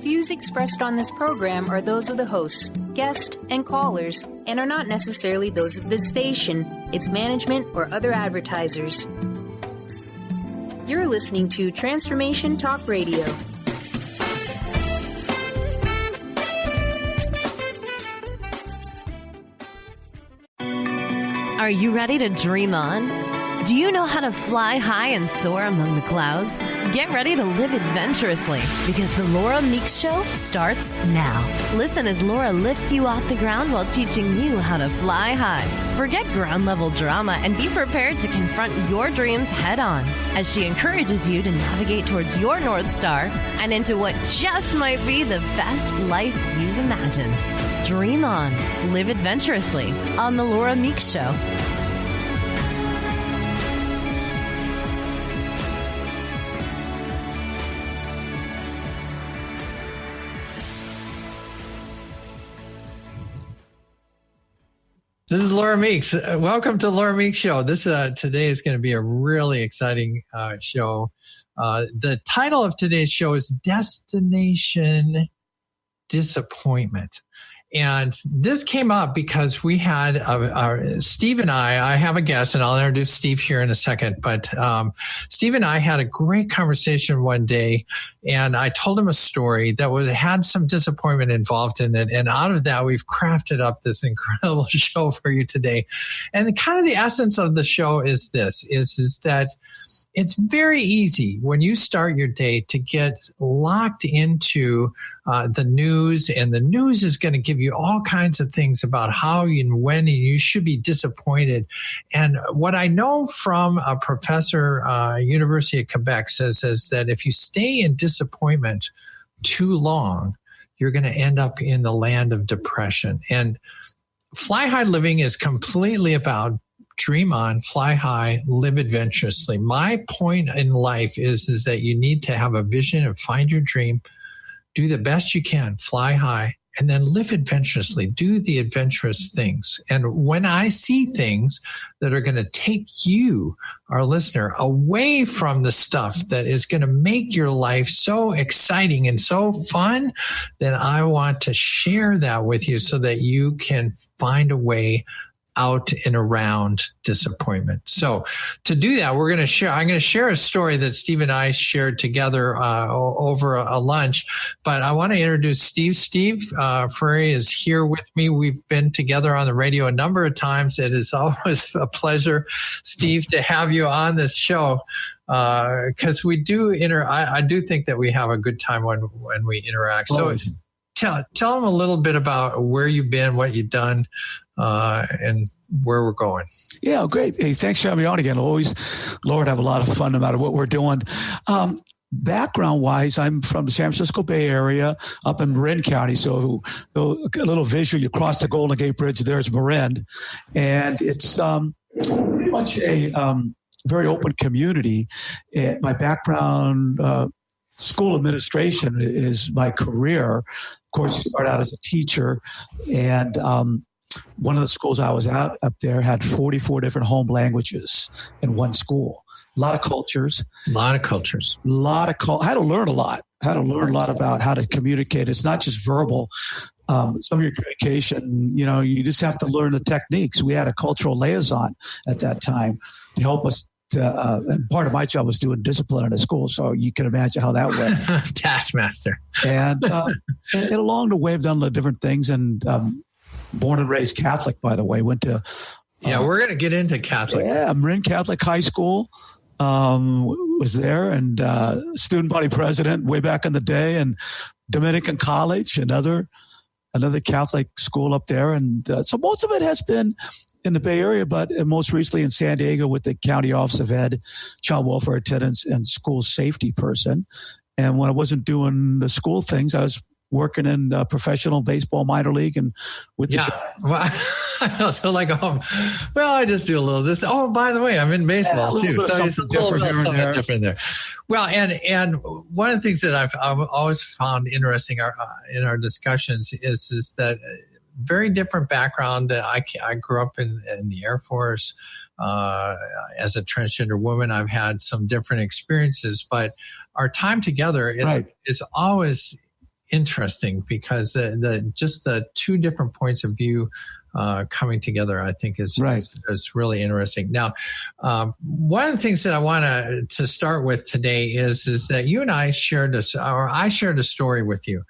views expressed on this program are those of the hosts, guests, and callers, and are not necessarily those of this station, its management, or other advertisers. You're listening to Transformation Talk Radio. Are you ready to dream on? Do you know how to fly high and soar among the clouds? Get ready to live adventurously because the Laura Meeks Show starts now. Listen as Laura lifts you off the ground while teaching you how to fly high. Forget ground level drama and be prepared to confront your dreams head on as she encourages you to navigate towards your North Star and into what just might be the best life you've imagined. Dream on. Live adventurously on the Laura Meeks Show. This is Laura Meeks. Welcome to the Laura Meeks Show. This today is going to be a really exciting show. The title of today's show is Destination Disappointment. And this came up because we had Steve and I have a guest, and I'll introduce Steve here in a second. But Steve and I had a great conversation one day, and I told him a story that had some disappointment involved in it. And out of that, we've crafted up this incredible show for you today. And the essence of the show is this, is that it's very easy when you start your day to get locked into the news, and the news is going to give you all kinds of things about how and when you should be disappointed. And what I know from a professor, University of Quebec, says is that if you stay in disappointment too long, you're going to end up in the land of depression. And Fly High Living is completely about dream on, fly high, live adventurously. My point in life is that you need to have a vision and find your dream, do the best you can, fly high, and then live adventurously, do the adventurous things. And when I see things that are going to take you, our listener, away from the stuff that is going to make your life so exciting and so fun, then I want to share that with you so that you can find a way out and around disappointment. So to do that, I'm going to share a story that Steve and I shared together over a lunch, but I want to introduce Steve. Steve Frary is here with me. We've been together on the radio a number of times. It is always a pleasure, Steve, to have you on this show. Because we do I do think that we have a good time when we interact. So tell them a little bit about where you've been, what you've done, and where we're going. Yeah, great. Hey, thanks for having me on again. Always, Lord, have a lot of fun no matter what we're doing. Background-wise, I'm from the San Francisco Bay Area up in Marin County. So a little visual, you cross the Golden Gate Bridge, there's Marin. And it's pretty much a very open community. My background, school administration is my career. Of course, you start out as a teacher, and one of the schools I was up there had 44 different home languages in one school. A lot of cultures. I had to learn a lot. About how to communicate. It's not just verbal. Some of your communication, you just have to learn the techniques. We had a cultural liaison at that time to help us. And part of my job was doing discipline in a school, so you can imagine how that went. Taskmaster. And along the way, I've done a lot of different things. And born and raised Catholic, by the way. Went to we're going to get into Catholic. Yeah, Marin Catholic High School. Was there, and student body president way back in the day, and Dominican College, another Catholic school up there. And so most of it has been in the Bay Area, but most recently in San Diego with the County Office of Ed, Child Welfare Attendance, and School Safety Person. And when I wasn't doing the school things, I was working in professional baseball minor league and with the well, so I just do a little this. Oh, by the way, I'm in baseball too, so it's a little bit different there. Well, and one of the things that I've always found interesting in our discussions is that very different background. That I grew up in the Air Force. As a transgender woman, I've had some different experiences, but our time together is always interesting because the two different points of view coming together, I think is really interesting. Now, one of the things that I want to start with today is that you and I shared I shared a story with you,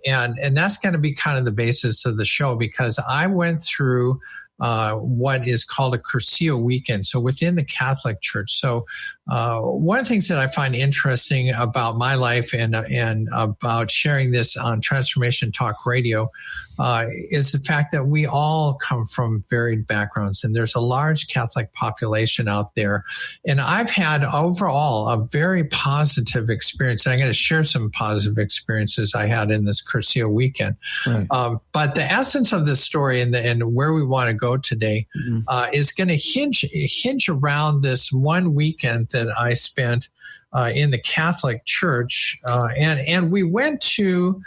and that's going to be kind of the basis of the show, because I went through what is called a Cursillo weekend. So within the Catholic Church. So one of the things that I find interesting about my life and about sharing this on Transformation Talk Radio is the fact that we all come from varied backgrounds, and there's a large Catholic population out there. And I've had overall a very positive experience. And I'm going to share some positive experiences I had in this Cursillo weekend. Right. But the essence of this story and where we want to go today is going to hinge around this one weekend that I spent in the Catholic Church, and we went to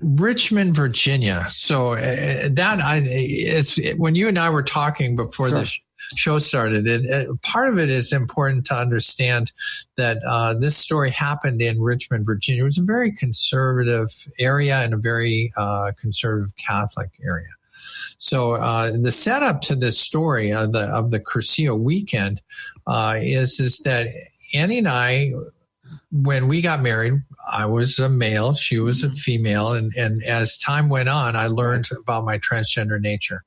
Richmond, Virginia. So it's when you and I were talking before the show started, part of it is important to understand that this story happened in Richmond, Virginia. It was a very conservative area and a very conservative Catholic area. So the setup to this story of the Cursillo weekend is that Annie and I, when we got married, I was a male, she was a female, and as time went on, I learned about my transgender nature.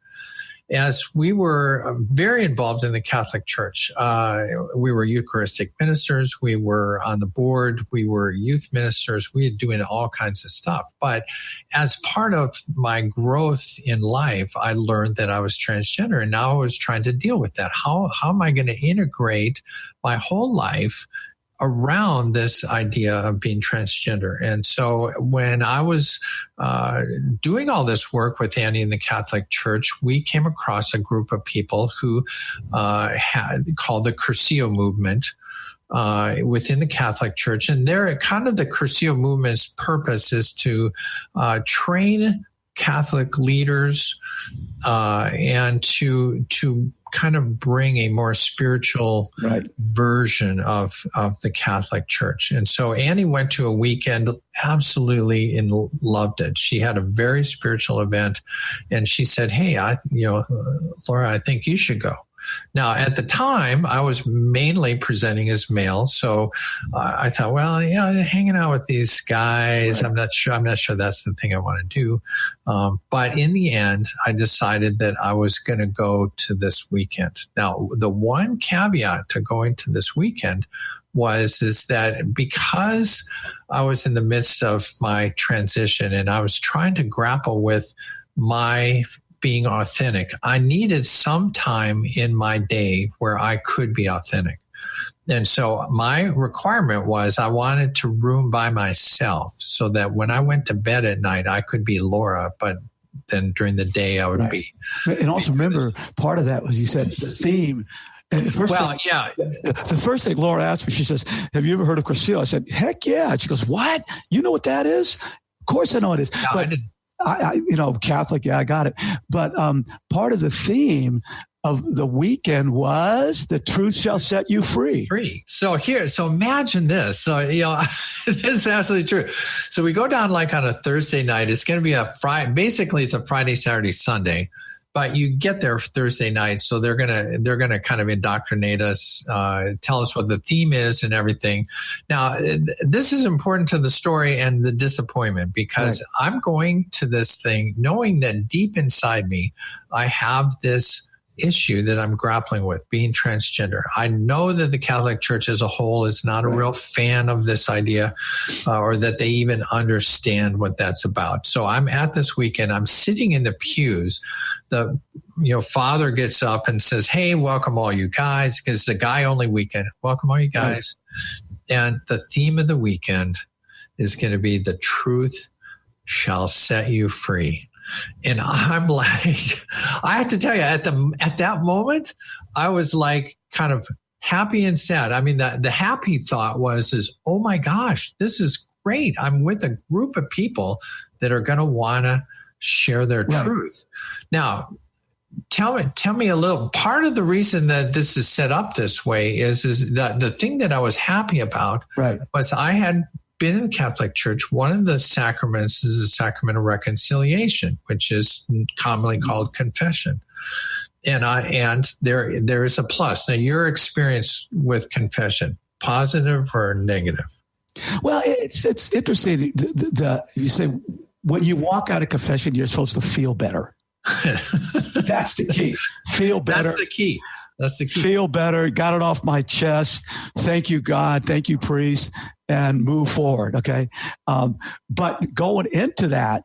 As we were very involved in the Catholic Church, we were Eucharistic ministers, we were on the board, we were youth ministers, we were doing all kinds of stuff. But as part of my growth in life, I learned that I was transgender, and now I was trying to deal with that. How am I going to integrate my whole life around this idea of being transgender? And so when I was doing all this work with Annie in the Catholic Church, we came across a group of people who had called the Cursillo movement within the Catholic Church. And they're kind of the Cursillo movement's purpose is to train Catholic leaders and to kind of bring a more spiritual version of the Catholic Church. And so Annie went to a weekend absolutely and loved it. She had a very spiritual event, and she said, "Hey, Laura, I think you should go." Now, at the time, I was mainly presenting as male, so I thought, well, hanging out with these guys, I'm not sure that's the thing I want to do. But in the end, I decided that I was going to go to this weekend. Now, the one caveat to going to this weekend is that because I was in the midst of my transition and I was trying to grapple with my being authentic, I needed some time in my day where I could be authentic. And so my requirement was I wanted to room by myself so that when I went to bed at night, I could be Laura, but then during the day I would be. And also remember, part of that was you said the theme. And the first thing Laura asked me, she says, "Have you ever heard of Cursillo?" I said, "Heck yeah." And she goes, "What? You know what that is?" Of course I know it is. No, but I didn't. Catholic, I got it. But part of the theme of the weekend was the truth shall set you free. So imagine this. So, this is absolutely true. So we go down like on a Thursday night. It's going to be a Friday. Basically, it's a Friday, Saturday, Sunday. But you get there Thursday night, so they're gonna kind of indoctrinate us, tell us what the theme is and everything. Now, this is important to the story and the disappointment, because I'm going to this thing knowing that deep inside me, I have this issue that I'm grappling with, being transgender. I know that the Catholic Church as a whole is not a real fan of this idea, or that they even understand what that's about. So I'm at this weekend, I'm sitting in the pews. The father gets up and says, "Hey, welcome all you guys," because it's a guy-only weekend. "Welcome all you guys." And the theme of the weekend is going to be the truth shall set you free. And I'm like, I have to tell you, at that moment, I was like kind of happy and sad. I mean, the happy thought is, oh my gosh, this is great. I'm with a group of people that are going to want to share their truth. Now, tell me a little. Part of the reason that this is set up this way is that the thing that I was happy about was I had been in the Catholic Church, one of the sacraments is the sacrament of reconciliation, which is commonly called confession. And there is a plus. Now, your experience with confession, positive or negative? Well, it's interesting. You say when you walk out of confession, you're supposed to feel better. That's the key. Feel better. That's the key. Feel better. Got it off my chest. Thank you, God. Thank you, priest. And move forward. Okay. But going into that,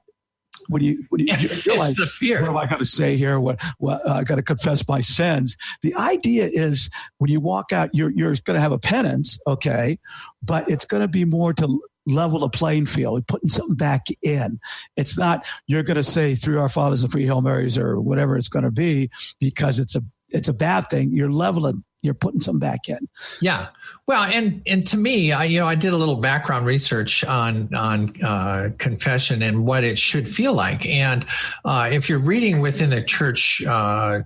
when you realize, the fear. What am I going to say here? What I got to confess my sins. The idea is when you walk out, you're going to have a penance, okay, but it's going to be more to level the playing field, putting something back in. It's not you're going to say 3 Our Fathers and 3 Hail Marys or whatever it's going to be because it's a bad thing. You're leveling. You're putting some back in. Yeah. Well, and to me, I did a little background research on confession and what it should feel like. And if you're reading within the church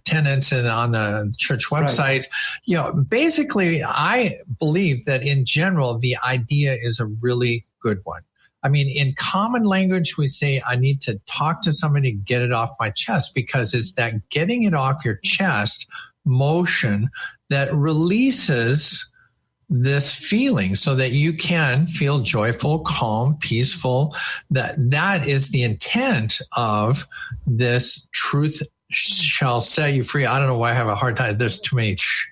tenets and on the church website, right, basically, I believe that in general, the idea is a really good one. I mean, in common language, we say, I need to talk to somebody to get it off my chest, because it's that getting it off your chest motion that releases this feeling so that you can feel joyful, calm, peaceful. That is the intent of this truth shall set you free. I don't know why I have a hard time. There's too many truth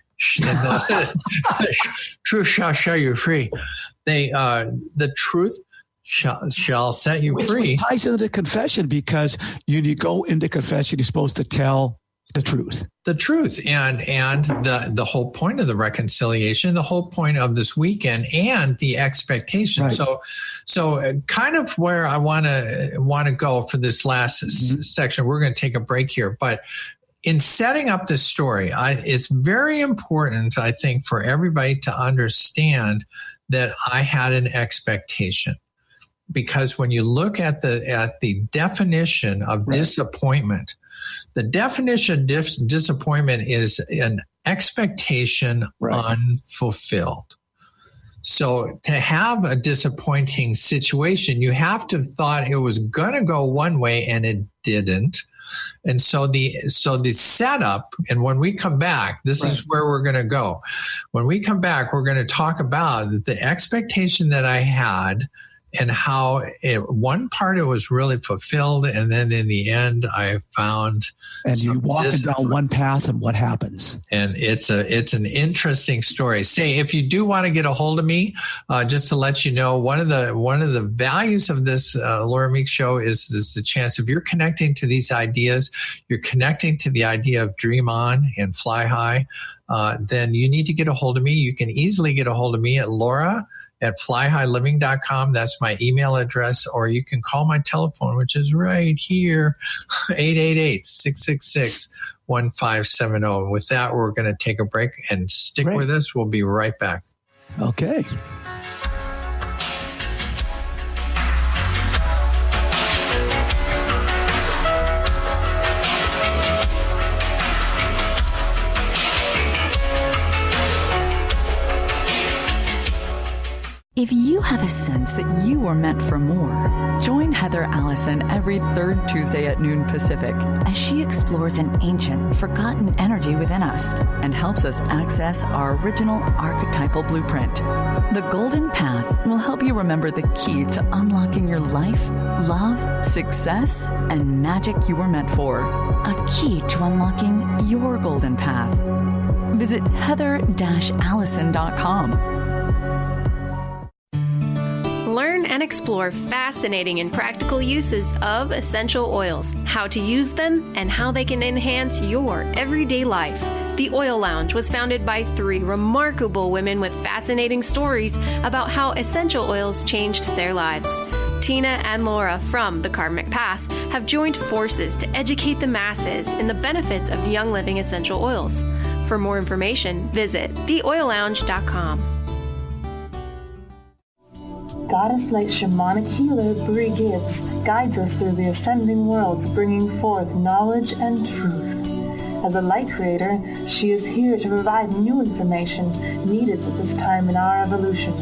shall set you free. The truth shall set you free. Which ties into the confession, because you go into confession, you're supposed to tell the truth. The truth. And the whole point of the reconciliation, the whole point of this weekend, and the expectation. Right. So kind of where I want to go for this last section, we're going to take a break here, but in setting up this story, it's very important, I think, for everybody to understand that I had an expectation. Because when you look at the definition of disappointment, the definition of disappointment is an expectation unfulfilled. So to have a disappointing situation, you have to have thought it was going to go one way and it didn't. And so the setup, and when we come back, this is where we're going to go. When we come back, we're going to talk about the expectation that I had and how one part it was really fulfilled, and then in the end I found. And you walk down one path, and what happens? And it's an interesting story. Say, if you do want to get a hold of me, just to let you know, one of the values of this Laura Meeks show is the chance, if you're connecting to these ideas, you're connecting to the idea of dream on and fly high, then you need to get a hold of me. You can easily get a hold of me at Laura@flyhighliving.com. That's my email address, or you can call my telephone, which is right here, 888-666-1570. And with that, we're going to take a break and stick with us. We'll be right back. Okay. If you have a sense that you are meant for more, join Heather Allison every third Tuesday at noon Pacific as she explores an ancient, forgotten energy within us and helps us access our original archetypal blueprint. The Golden Path will help you remember the key to unlocking your life, love, success, and magic you were meant for. A key to unlocking your golden path. Visit heather-allison.com. Learn and explore fascinating and practical uses of essential oils, how to use them, and how they can enhance your everyday life. The Oil Lounge was founded by 3 remarkable women with fascinating stories about how essential oils changed their lives. Tina and Laura from The Karmic Path have joined forces to educate the masses in the benefits of Young Living essential oils. For more information, visit theoillounge.com. Goddess Light shamanic healer Bree Gibbs guides us through the ascending worlds, bringing forth knowledge and truth. As a light creator, she is here to provide new information needed at this time in our evolution.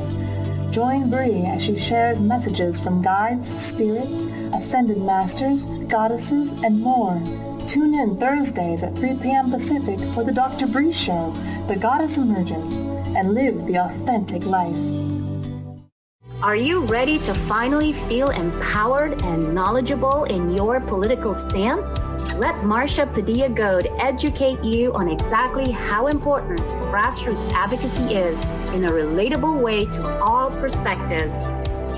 Join Bree as she shares messages from guides, spirits, ascended masters, goddesses, and more. Tune in Thursdays at 3 p.m. Pacific for the Dr. Bree Show, The Goddess Emergence, and live the authentic life. Are you ready to finally feel empowered and knowledgeable in your political stance? Let Marsha Padilla-Goad educate you on exactly how important grassroots advocacy is in a relatable way to all perspectives.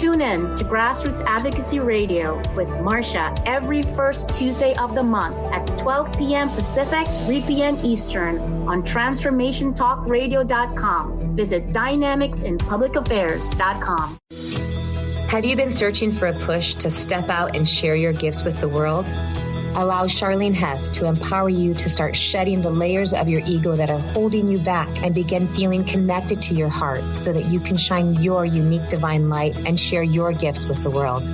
Tune in to Grassroots Advocacy Radio with Marsha every first Tuesday of the month at 12 p.m. Pacific, 3 p.m. Eastern on TransformationTalkRadio.com. Visit DynamicsInPublicAffairs.com. Have you been searching for a push to step out and share your gifts with the world? Allow Charlene Hess to empower you to start shedding the layers of your ego that are holding you back and begin feeling connected to your heart so that you can shine your unique divine light and share your gifts with the world.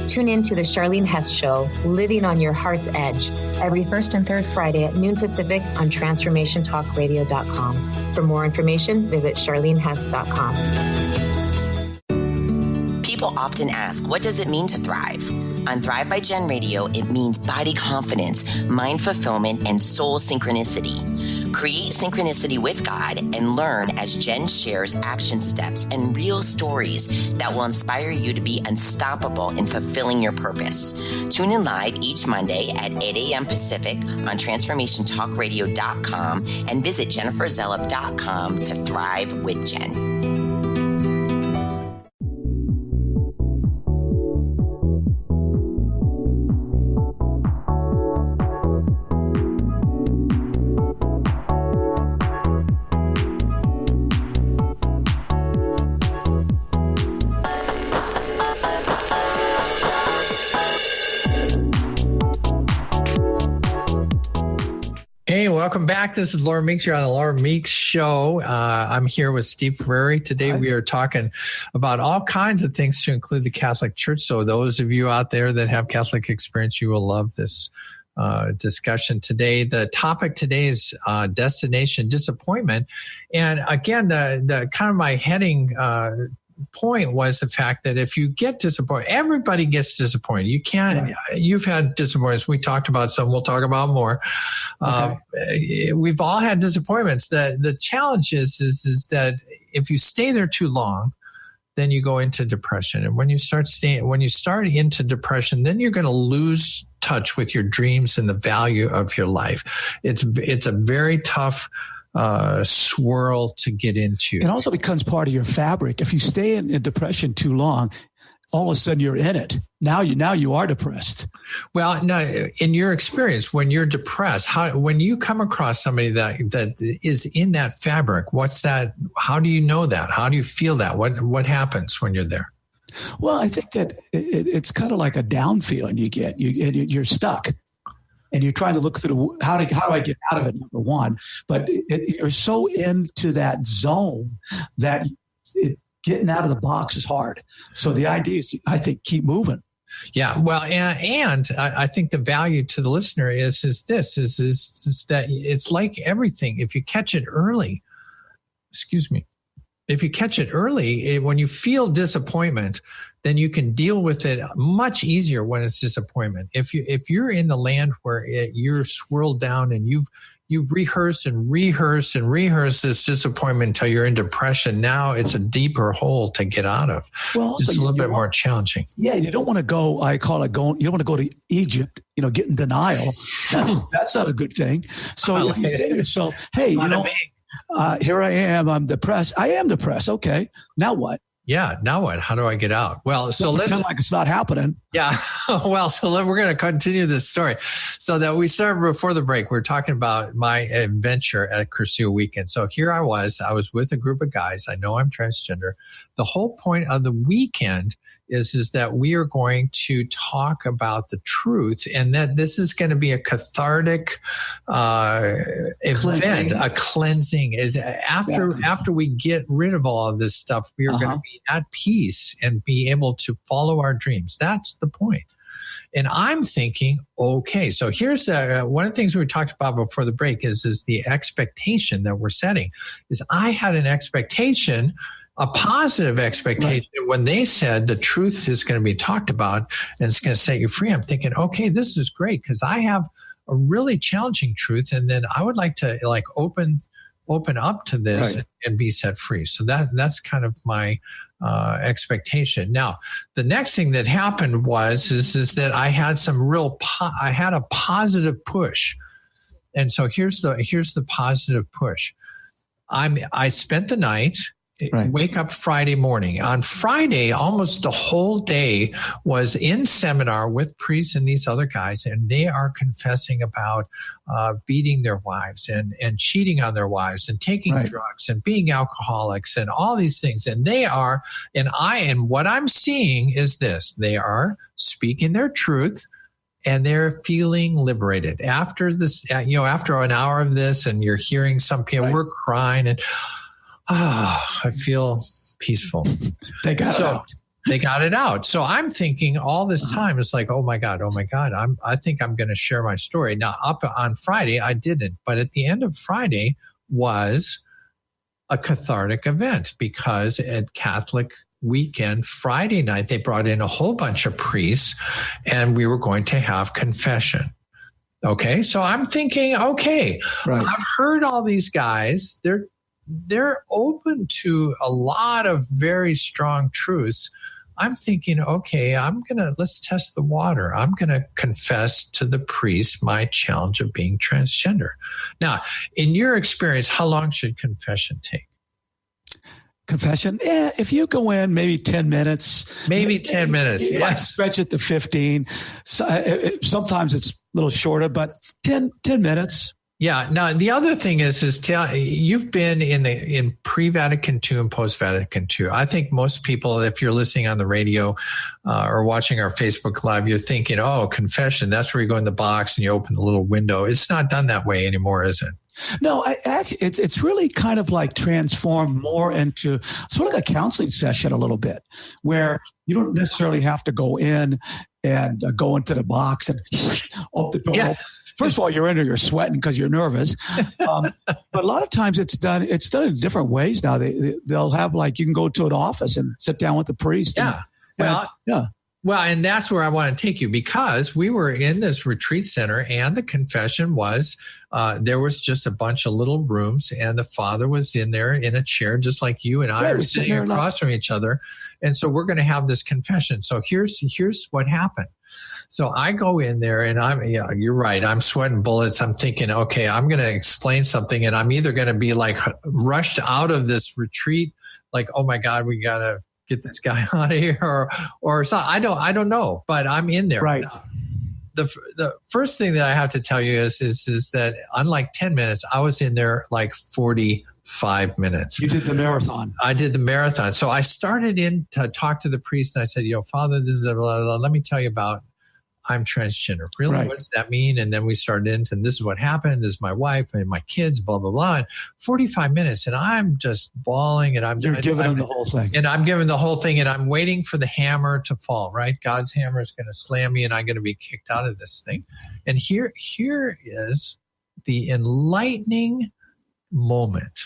Tune in to the Charlene Hess Show, Living on Your Heart's Edge, every first and third Friday at noon Pacific on TransformationTalkRadio.com. For more information, visit CharleneHess.com. People often ask, what does it mean to thrive? On Thrive by Jen Radio, it means body confidence, mind fulfillment, and soul synchronicity. Create synchronicity with God and learn as Jen shares action steps and real stories that will inspire you to be unstoppable in fulfilling your purpose. Tune in live each Monday at 8 a.m. Pacific on TransformationTalkRadio.com and visit JenniferZellup.com to thrive with Jen. Hey, welcome back. This is Laura Meeks. You're on the Laura Meeks Show. I'm here with Steve Ferrari. Today we are talking about all kinds of things to include the Catholic Church. So those of you out there that have Catholic experience, you will love this discussion today. The topic today is destination disappointment. And again, the kind of my heading point was the fact that if you get disappointed, everybody gets disappointed. You can't, you've had disappointments. We talked about some, we'll talk about more. We've all had disappointments. The challenge is that if you stay there too long, then you go into depression. And when you start into depression, then you're going to lose touch with your dreams and the value of your life. It's a very tough swirl to get into. It also becomes part of your fabric. If you stay in depression too long, all of a sudden you're in it. Now you are depressed. Well, no, in your experience, when you're depressed, when you come across somebody that is in that fabric, what's that? How do you know that? How do you feel that? What happens when you're there? Well, I think that it's kind of like a down feeling you get. You're stuck. And you're trying to look through how do I get out of it, number one. But you're so into that zone that getting out of the box is hard. So the idea is, I think, keep moving. Yeah, well, and I think the value to the listener is that it's like everything. If you catch it early, when you feel disappointment, then you can deal with it much easier when it's disappointment. If you're in the land where you're swirled down and you've rehearsed this disappointment until you're in depression, now it's a deeper hole to get out of. Well, it's a little bit more challenging. Yeah, you don't want to go. I call it going. You don't want to go to Egypt. Get in denial. That's not a good thing. So if you say to yourself, "Hey, here I am. I'm depressed. I am depressed. Okay, now what?" Yeah. Now what? How do I get out? Well, so let's pretend like it's not happening. Yeah. Well, we're going to continue this story. So that we started before the break, we're talking about my adventure at Cursillo Weekend. So here I was with a group of guys. I know I'm transgender. The whole point of the weekend is that we are going to talk about the truth, and that this is going to be a cathartic event, a cleansing. After we get rid of all of this stuff, we are going to be at peace and be able to follow our dreams. That's the point. And I'm thinking, okay, so here's one of the things we talked about before the break is the expectation that we're setting. Is I had an expectation a positive expectation. Right. When they said the truth is going to be talked about and it's going to set you free, I'm thinking, okay, this is great because I have a really challenging truth, and then I would like to like open up to this and be set free. So that's kind of my expectation. Now, the next thing that happened is that I had some I had a positive push. And so here's the positive push. I spent the night, wake up Friday morning. On Friday, almost the whole day was in seminar with priests and these other guys, and they are confessing about beating their wives and cheating on their wives and taking drugs and being alcoholics and all these things. And they are, and what I'm seeing is this: they are speaking their truth. And they're feeling liberated after this, after an hour of this, and you're hearing some people, we're crying and, I feel peaceful. They got it out. They got it out. So I'm thinking all this time, it's like, oh my God. I think I'm going to share my story. Now, up on Friday, I didn't. But at the end of Friday was a cathartic event because at Catholic weekend, Friday night, they brought in a whole bunch of priests and we were going to have confession. Okay. So I'm thinking, okay, I've heard all these guys. They're open to a lot of very strong truths. I'm thinking, okay, let's test the water. I'm going to confess to the priest my challenge of being transgender. Now, in your experience, how long should confession take? Confession? If you go in maybe 10 minutes. Maybe 10 minutes. Yeah. Stretch it to 15. Sometimes it's a little shorter, but 10 minutes. Yeah. Now, the other thing is you've been in pre-Vatican II and post-Vatican II. I think most people, if you're listening on the radio or watching our Facebook Live, you're thinking, oh, confession, that's where you go in the box and you open the little window. It's not done that way anymore, is it? No, it's really kind of like transformed more into sort of like a counseling session a little bit, where you don't necessarily have to go in and go into the box and open the door. Yeah. First of all, you're in there, you're sweating because you're nervous. But a lot of times it's done in different ways now. They'll have you can go to an office and sit down with the priest. Yeah. Well, and that's where I want to take you, because we were in this retreat center and the confession was, there was just a bunch of little rooms and the father was in there in a chair, just like you and I are sitting across from each other. And so we're going to have this confession. So here's what happened. So I go in there and you're right. I'm sweating bullets. I'm thinking, okay, I'm going to explain something and I'm either going to be rushed out of this retreat, oh my God, we got to get this guy out of here or so. I don't know, but I'm in there. Right. The first thing that I have to tell you is that unlike 10 minutes, I was in there 45 minutes. You did the marathon. I did the marathon. So I started in to talk to the priest and I said, Father, this is let me tell you about I'm transgender. Really? Right. What does that mean? And then we started into, and this is what happened. This is my wife and my kids, blah, blah, blah. And 45 minutes. And I'm just bawling and You're giving them the whole thing. And I'm giving the whole thing and I'm waiting for the hammer to fall, right? God's hammer is going to slam me and I'm going to be kicked out of this thing. And here is the enlightening moment.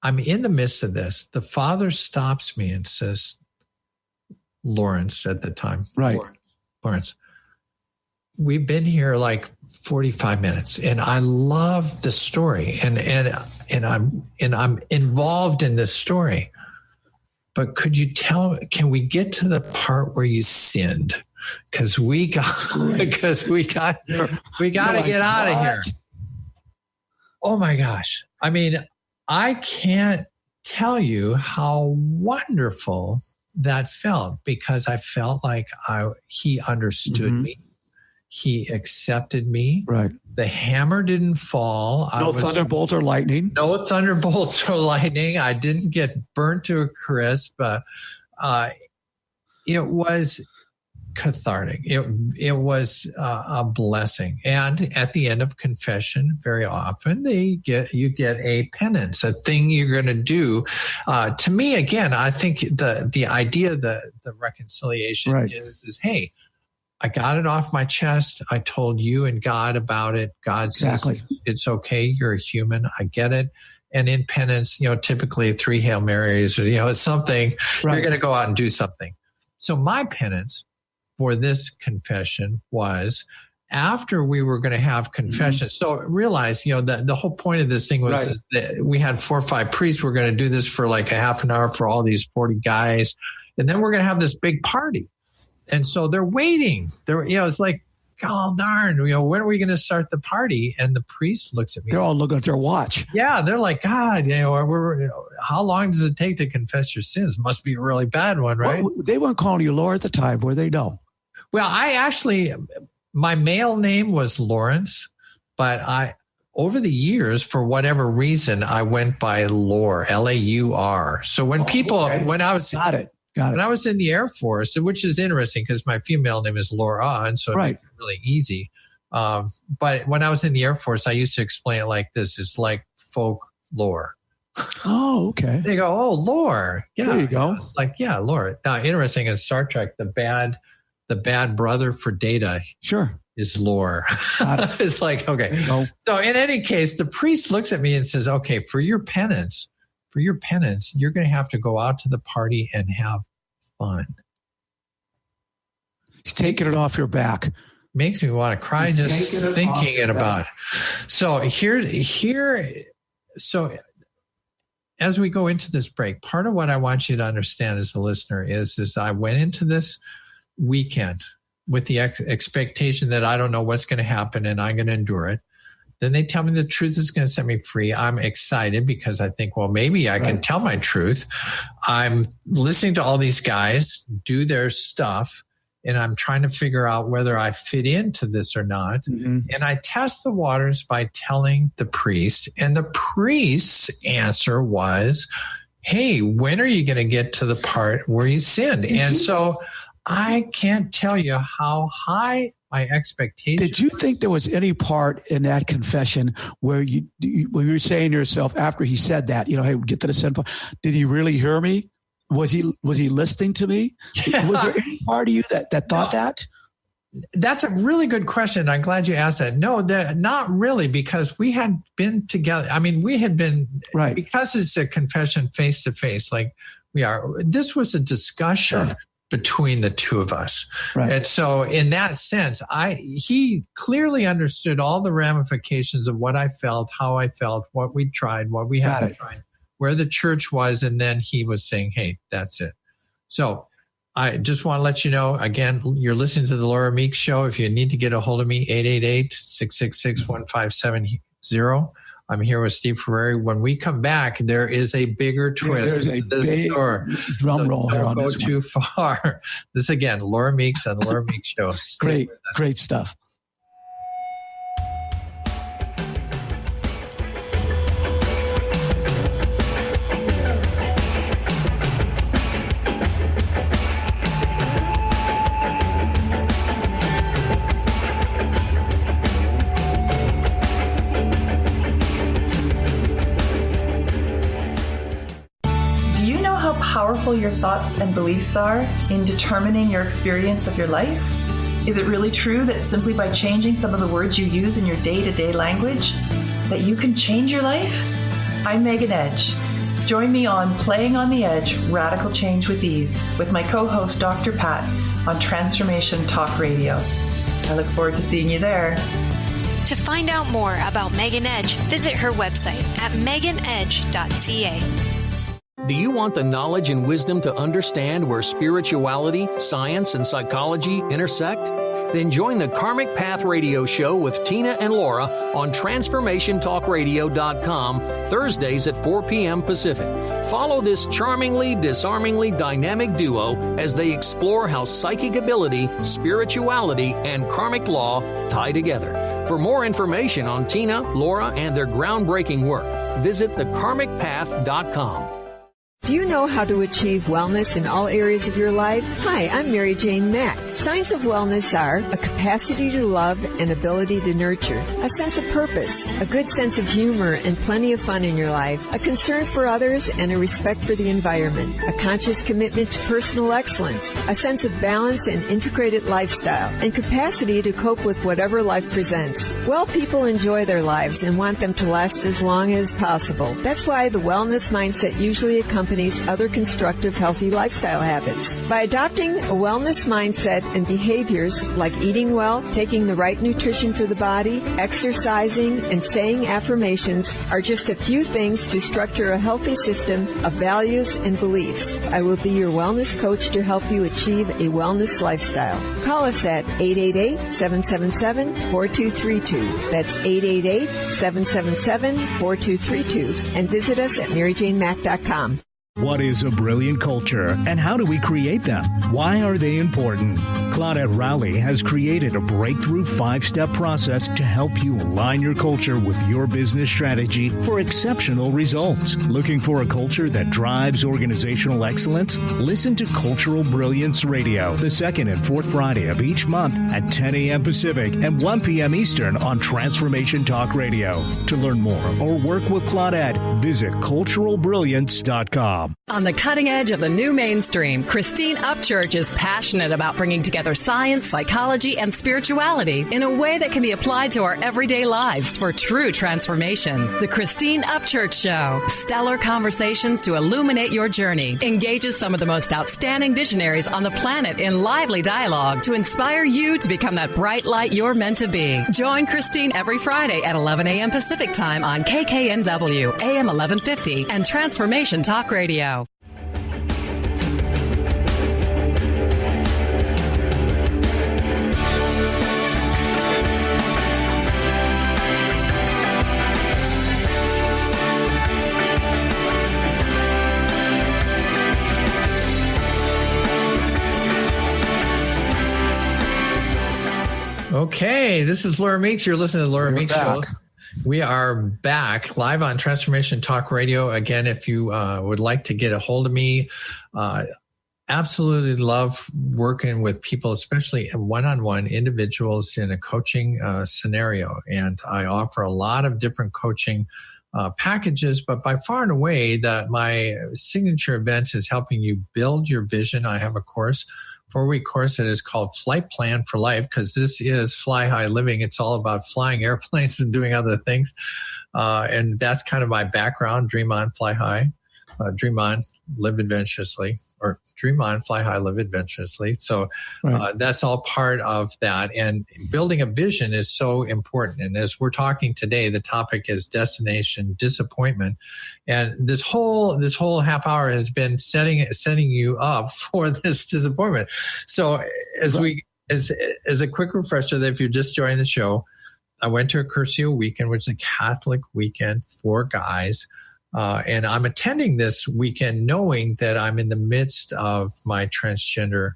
I'm in the midst of this. The father stops me and says, Lawrence at the time. Right. Lawrence, we've been here 45 minutes and I love the story and I'm involved in this story. But can we get to the part where you sinned? Because we got to get out of here. Oh my gosh. I mean, I can't tell you how wonderful that felt, because I felt like he understood me. He accepted me. Right. The hammer didn't fall. No thunderbolt or lightning. No thunderbolts or lightning. I didn't get burnt to a crisp. It was cathartic. It was a blessing. And at the end of confession, very often you get a penance, a thing you're going to do. To me, again, I think the idea of the reconciliation is, hey, I got it off my chest. I told you and God about it. God says, it's okay. You're a human. I get it. And in penance, typically 3 Hail Marys or, it's something, Right. You're going to go out and do something. So my penance for this confession was after we were going to have confession. So realize, the whole point of this thing was is that we had 4 or 5 priests. We're going to do this for like a half an hour for all these 40 guys. And then we're going to have this big party. And so they're waiting. It's like, oh, darn, when are we going to start the party? And the priest looks at me. They're all looking at their watch. Yeah, they're like, God, how long does it take to confess your sins? Must be a really bad one, right? Well, they weren't calling you Laura at the time, were they? No. Well, my male name was Lawrence, but over the years, for whatever reason, I went by Laur, L-A-U-R. So when when I was... Got it. When I was in the Air Force, which is interesting because my female name is Laura, and so it makes it really easy. But when I was in the Air Force, I used to explain it like this. It's like folklore. Oh, okay. They go, oh, lore. Yeah, there you go. It's like, yeah, lore. Now, interesting in Star Trek, the bad brother for Data is lore. It's like, okay. So in any case, the priest looks at me and says, okay, for your penance, you're going to have to go out to the party and have fun. He's taking it off your back. Makes me want to cry just thinking it about. So so as we go into this break, part of what I want you to understand as a listener is I went into this weekend with the expectation that I don't know what's going to happen and I'm going to endure it. Then they tell me the truth is going to set me free. I'm excited because I think, well, maybe I can tell my truth. I'm listening to all these guys do their stuff, and I'm trying to figure out whether I fit into this or not. Mm-hmm. And I test the waters by telling the priest, and the priest's answer was, hey, when are you going to get to the part where you sinned? So I can't tell you how high my expectations. Did you think there was any part in that confession where when you were saying to yourself after he said that, hey, get to the sin part, did he really hear me? Was he listening to me? Yeah. Was there any part of you that thought that? That's a really good question. I'm glad you asked that. No, not really, because we had been together. I mean, we had been, because it's a confession face to face, like we are. This was a discussion between the two of us. Right. And so in that sense, he clearly understood all the ramifications of what I felt, how I felt, what we tried, what we hadn't tried, where the church was. And then he was saying, hey, that's it. So I just want to let you know, again, you're listening to the Laura Meeks Show. If you need to get a hold of me, 888-666-1570. I'm here with Steve Ferrari. When we come back, there is a bigger twist in this story. Drum roll here on this one. Don't go too far. This again, Laura Meeks on the Laura Meeks Show. Great stuff. Powerful your thoughts and beliefs are in determining your experience of your life? Is it really true that simply by changing some of the words you use in your day-to-day language, that you can change your life? I'm Megan Edge. Join me on Playing on the Edge, Radical Change with Ease, with my co-host Dr. Pat on Transformation Talk Radio. I look forward to seeing you there. To find out more about Megan Edge, visit her website at meganedge.ca. Do you want the knowledge and wisdom to understand where spirituality, science, and psychology intersect? Then join the Karmic Path Radio Show with Tina and Laura on TransformationTalkRadio.com Thursdays at 4 p.m. Pacific. Follow this charmingly, disarmingly dynamic duo as they explore how psychic ability, spirituality, and karmic law tie together. For more information on Tina, Laura, and their groundbreaking work, visit thekarmicpath.com. Do you know how to achieve wellness in all areas of your life? Hi, I'm Mary Jane Mack. Signs of wellness are a capacity to love and ability to nurture, a sense of purpose, a good sense of humor and plenty of fun in your life, a concern for others and a respect for the environment, a conscious commitment to personal excellence, a sense of balance and integrated lifestyle, and capacity to cope with whatever life presents. Well, people enjoy their lives and want them to last as long as possible. That's why the wellness mindset usually accompanies other constructive, healthy lifestyle habits. By adopting a wellness mindset and behaviors like eating well, taking the right nutrition for the body, exercising, and saying affirmations are just a few things to structure a healthy system of values and beliefs. I will be your wellness coach to help you achieve a wellness lifestyle. Call us at 888-777-4232. That's 888-777-4232. And visit us at MaryJaneMack.com. What is a brilliant culture, and how do we create them? Why are they important? Claudette Rowley has created a breakthrough 5-step process to help you align your culture with your business strategy for exceptional results. Looking for a culture that drives organizational excellence? Listen to Cultural Brilliance Radio, the second and fourth Friday of each month at 10 a.m. Pacific and 1 p.m. Eastern on Transformation Talk Radio. To learn more or work with Claudette, visit culturalbrilliance.com. On the cutting edge of the new mainstream, Christine Upchurch is passionate about bringing together science, psychology, and spirituality in a way that can be applied to our everyday lives for true transformation. The Christine Upchurch Show, stellar conversations to illuminate your journey, engages some of the most outstanding visionaries on the planet in lively dialogue to inspire you to become that bright light you're meant to be. Join Christine every Friday at 11 a.m. Pacific Time on KKNW, AM 1150, and Transformation Talk Radio. Okay, this is Laura Meeks. You're listening to the Laura Meeks Show. We are back live on Transformation Talk Radio. Again, if you would like to get a hold of me, absolutely love working with people, especially one-on-one individuals in a coaching scenario. And I offer a lot of different coaching packages, but by far and away, my signature event is helping you build your vision. I have a course, 4-week course that is called Flight Plan for Life, because this is fly high living. It's all about flying airplanes and doing other things. And that's kind of my background. Dream on, fly high. Dream on, live adventurously, or dream on, fly high, live adventurously. So that's all part of that. And building a vision is so important. And as we're talking today, the topic is destination disappointment. And this whole half hour has been setting you up for this disappointment. So as a quick refresher, that if you're just joining the show, I went to a Curcio weekend, which is a Catholic weekend for guys. And I'm attending this weekend knowing that I'm in the midst of my transgender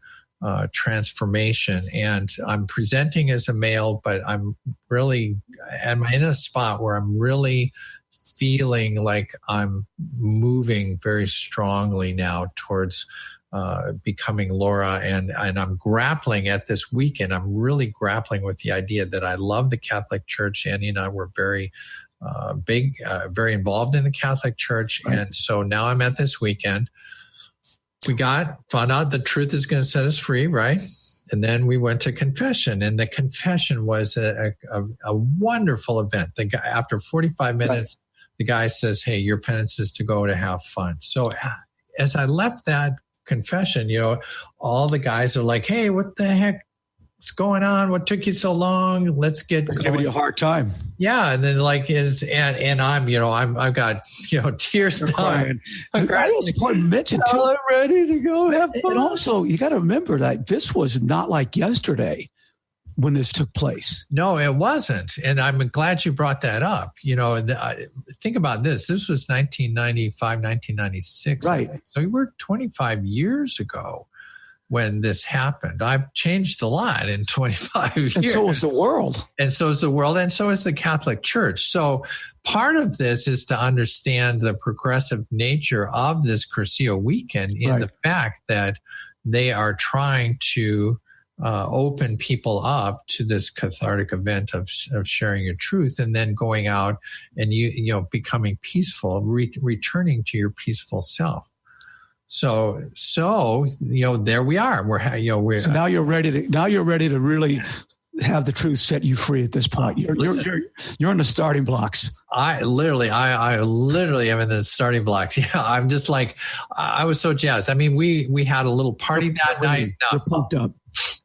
transformation. And I'm presenting as a male, but I'm in a spot where I'm really feeling like I'm moving very strongly now towards becoming Laura. And I'm grappling at this weekend. I'm really grappling with the idea that I love the Catholic Church. Annie and I were very very involved in the Catholic Church. Right. And so now I'm at this weekend. Found out the truth is going to set us free, right? And then we went to confession, and the confession was a wonderful event. The guy, after 45 minutes, the guy says, "Hey, your penance is to go to have fun." So as I left that confession, all the guys are like, "Hey, what the heck? What's going on? What took you so long? Let's get going." Giving you a hard time. Yeah. And then I've got, tears down. I was important to mention too. I'm ready to go have fun. And also you got to remember that this was not like yesterday when this took place. No, it wasn't. And I'm glad you brought that up. Think about this. This was 1995, 1996. Right. So we were 25 years ago. when this happened. I've changed a lot in 25 years. And so is the world. And so is the world. And so is the Catholic Church. So part of this is to understand the progressive nature of this Cursillo weekend in the fact that they are trying to open people up to this cathartic event of sharing your truth, and then going out and you know becoming peaceful, returning to your peaceful self. So you know, there we are. So now you're ready to really have the truth set you free at this point. You're in the starting blocks. I literally am in the starting blocks. Yeah, I'm just like, I was so jazzed. I mean, we had a little party that night. You're pumped up.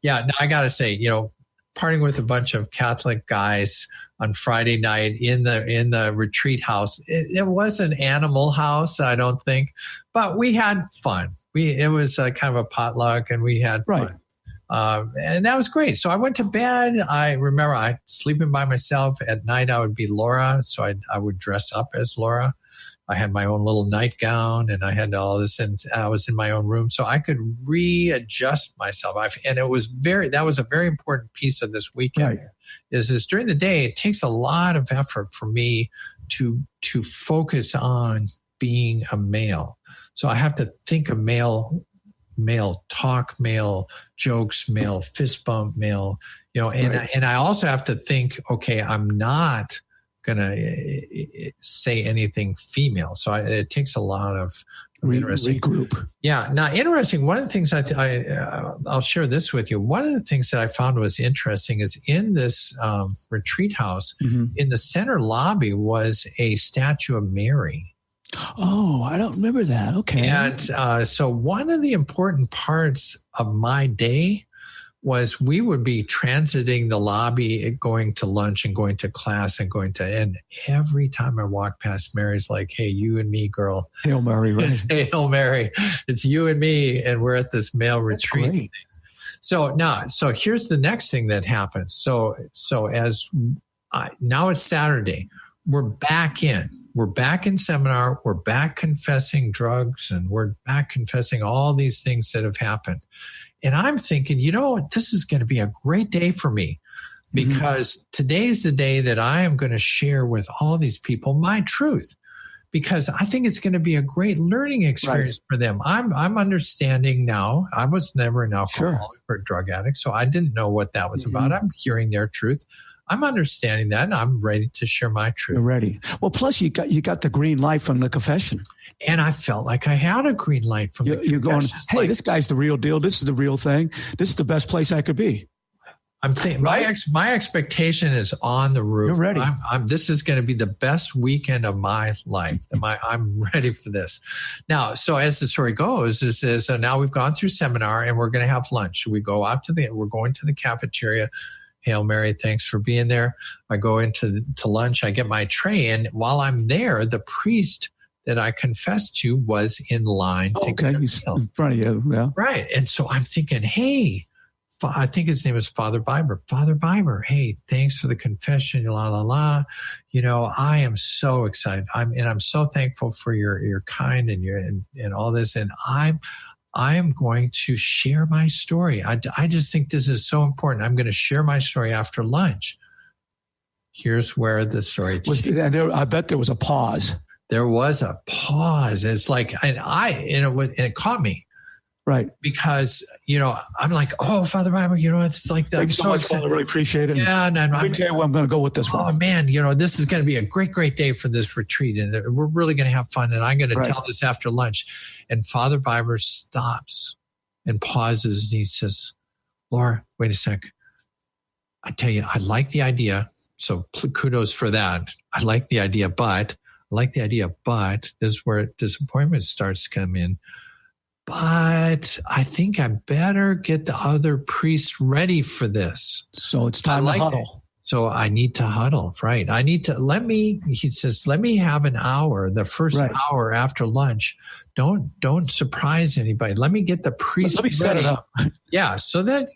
Yeah, now I got to say, you know, partying with a bunch of Catholic guys on Friday night in the retreat house. It was an animal house, I don't think, but we had fun. It was kind of a potluck, and we had fun. And that was great. So I went to bed. I remember sleeping by myself. At night, I would be Laura. So I would dress up as Laura. I had my own little nightgown, and I had all this, and I was in my own room. So I could readjust myself. And that was a very important piece of this weekend. Right. Is during the day, it takes a lot of effort for me to focus on being a male. So I have to think of male talk, male jokes, male fist bump, male, you know, and I also have to think, okay, I'm not going to say anything female. So it takes a lot of interesting regroup. Yeah. Now, interesting. One of the things I'll share this with you. One of the things that I found was interesting is in this retreat house, in the center lobby was a statue of Mary. Oh, I don't remember that. Okay. And so one of the important parts of my day was we would be transiting the lobby, going to lunch and going to class and every time I walk past, Mary's like, hey, you and me, girl. Hail Mary, right? It's Hail Mary. It's you and me, and we're at this male retreat. Great. So here's the next thing that happens. So now it's Saturday. We're back in seminar. We're back confessing drugs, and we're back confessing all these things that have happened. And I'm thinking, you know what? This is going to be a great day for me, because today's the day that I am going to share with all these people my truth, because I think it's going to be a great learning experience for them. I'm understanding now. I was never an alcoholic or drug addict, so I didn't know what that was about. I'm hearing their truth. I'm understanding that, and I'm ready to share my truth. You're ready. Well, plus you got the green light from the confession. And I felt like I had a green light from the confession. You're going, hey, this guy's the real deal. This is the real thing. This is the best place I could be. I'm thinking my expectation is on the roof. You're ready. This is going to be the best weekend of my life. I'm ready for this. Now, so as the story goes, so now we've gone through seminar and we're going to have lunch. We're going to the cafeteria. Hail Mary, thanks for being there. I go into lunch. I get my tray, and while I'm there, the priest that I confessed to was in line. Okay, he's in front of you. Yeah. Right. And so I'm thinking, hey, I think his name is Father Biber. Father Biber, hey, thanks for the confession, la, la, la. You know, I am so excited. I'm so thankful for your kind and all this. And I am going to share my story. I just think this is so important. I'm going to share my story after lunch. Here's where the story I bet there was a pause. There was a pause. It's like, and it caught me. Right. Because, you know, I'm like, oh, Father Bible, you know, it's like that. Thanks so much, Father. I really appreciate it. Yeah. And let me tell you where I'm going to go with this one. Oh, man, you know, this is going to be a great, great day for this retreat. And we're really going to have fun. And I'm going to tell this after lunch. And Father Biber stops and pauses. And he says, Laura, wait a sec. I tell you, I like the idea. So kudos for that. I like the idea, but this is where disappointment starts to come in. But I think I better get the other priests ready for this. So it's time to huddle. So I need to huddle, right? He says, let me have an hour, the first hour after lunch. Don't surprise anybody. Let me get the priest ready. Set it up. Yeah. So that,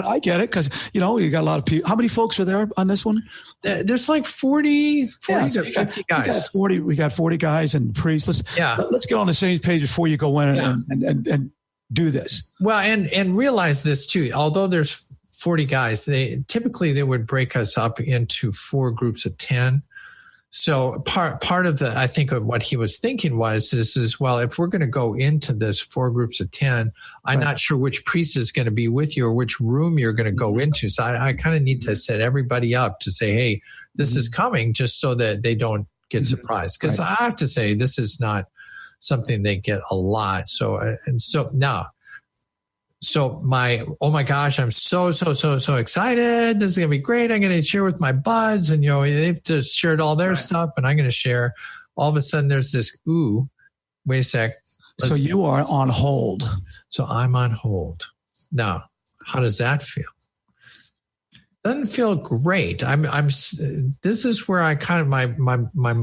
I get it. Because, you know, you got a lot of people. How many folks are there on this one? There's like 40 to 50 guys. We got 40 guys and priests. Let's get on the same page before you go in and do this. Well, and realize this too. Although there's 40 guys, they would break us up into 4 groups of 10. So part of I think of what he was thinking is well, if we're going to go into this 4 groups of 10, I'm not sure which priest is going to be with you or which room you're going to go into. So I kind of need to set everybody up to say, hey, this is coming, just so that they don't get surprised. Because I have to say, this is not something they get a lot. So oh my gosh, I'm so excited. This is going to be great. I'm going to share with my buds, and, they've just shared all their stuff, and I'm going to share. All of a sudden there's this, wait a sec. So you are on hold. So I'm on hold. Now, how does that feel? Doesn't feel great. This is where I kind of, my